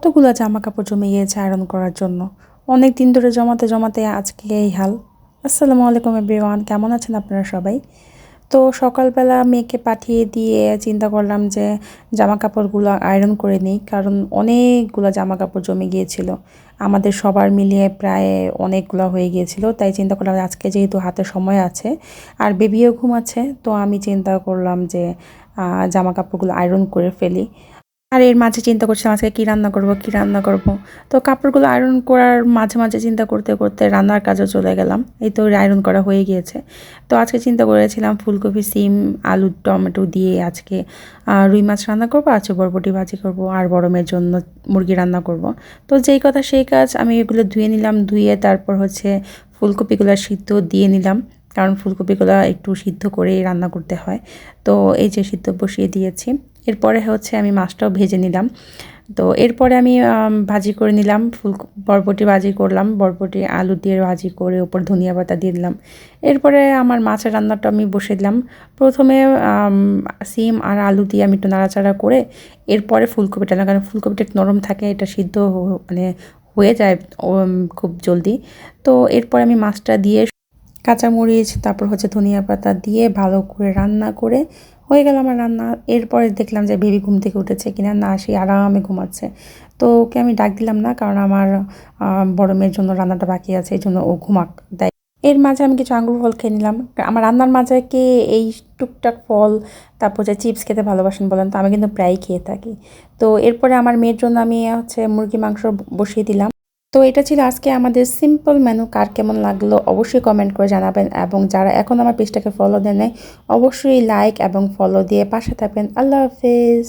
কতগুলো জামা কাপড় জমে গিয়েছে আয়রন করার জন্য। অনেক দিন ধরে জমাতে জমাতে আজকে এই হাল। আসসালামু আলাইকুম এভরিওয়ান, কেমন আছেন আপনারা সবাই? তো সকালবেলা মেয়েকে পাঠিয়ে দিয়ে চিন্তা করলাম যে জামা কাপড়গুলো আয়রন করে নিই, কারণ অনেকগুলো জামা কাপড় জমে গিয়েছিল। আমাদের সবার মিলিয়ে প্রায় অনেকগুলো হয়ে গিয়েছিল, তাই চিন্তা করলাম আজকে যেহেতু হাতে সময় আছে আর বেবিও ঘুমাচ্ছে, তো আমি চিন্তা করলাম যে জামা কাপড়গুলো আয়রন করে ফেলি। আর এর মাঝে চিন্তা করছিলাম আজকে কী রান্না করব কী রান্না করব। তো কাপড়গুলো আয়রন করার মাঝে মাঝে চিন্তা করতে করতে রান্নার কাজে চলে গেলাম। এই তো আয়রন করা হয়ে গিয়েছে। তো আজকে চিন্তা করেছিলাম ফুলকপি, সিম, আলু, টমেটো দিয়ে আজকে রুই মাছ রান্না করব, আজকে বরবটি ভাজি করব, আর বড় মেয়ের জন্য মুরগি রান্না করব। তো যেই কথা সেই কাজ, আমি এগুলো ধুয়ে নিলাম। ধুয়ে তারপর হচ্ছে ফুলকপিগুলো সিদ্ধ দিয়ে নিলাম, কারণ ফুলকপিগুলো একটু সিদ্ধ করেই রান্না করতে হয়। তো এই যে সিদ্ধ বসিয়ে দিয়েছি। এরপরে হচ্ছে আমি মাছটাও ভেজে নিলাম। তো এরপরে আমি ভাজি করে নিলাম, বরবটি ভাজি করলাম, বরবটি আলু দিয়ে ভাজি করে ওপর ধনিয়া পাতা দিয়ে দিলাম। এরপরে আমার মাছের রান্নাটা আমি বসে দিলাম। প্রথমে সিম আর আলু দিয়ে আমি একটু নাড়াচাড়া করে এরপরে ফুলকপিটা দিলাম, কারণ ফুলকপিটা একটু নরম থাকে, এটা সিদ্ধ মানে হয়ে যায় খুব জলদি। তো এরপরে আমি মাছটা দিয়ে কাঁচামরিচ, তারপর হচ্ছে ধনিয়া পাতা দিয়ে ভালো করে রান্না করে হয়ে গেল আমার রান্না। এরপরে দেখলাম যে বেবি ঘুম থেকে উঠেছে কিনা, না, সে আরামে ঘুমাচ্ছে। তো ওকে আমি ডাক দিলাম না, কারণ আমার বড় মেয়ের জন্য রান্নাটা বাকি আছে, এই জন্য ও ঘুমাক দেয়। এর মাঝে আমি কিছু আঙ্গুর ফল খেয়ে নিলাম। আমার রান্নার মাঝে কে এই টুকটাক ফল, তারপর যে চিপস খেতে ভালোবাসেন বলেন, তো আমি কিন্তু প্রায়ই খেয়ে থাকি। তো এরপরে আমার মেয়ের জন্য আমি হচ্ছে মুরগি মাংস বসিয়ে দিলাম। তো এটা ছিল আজকে আমাদের সিম্পল মেনু। কার কেমন লাগলো অবশ্যই কমেন্ট করে জানাবেন, এবং যারা এখন আমার পেজটাকে ফলো দেন নাই অবশ্যই লাইক এবং ফলো দিয়ে পাশে থাকবেন। আল্লাহ হাফেজ।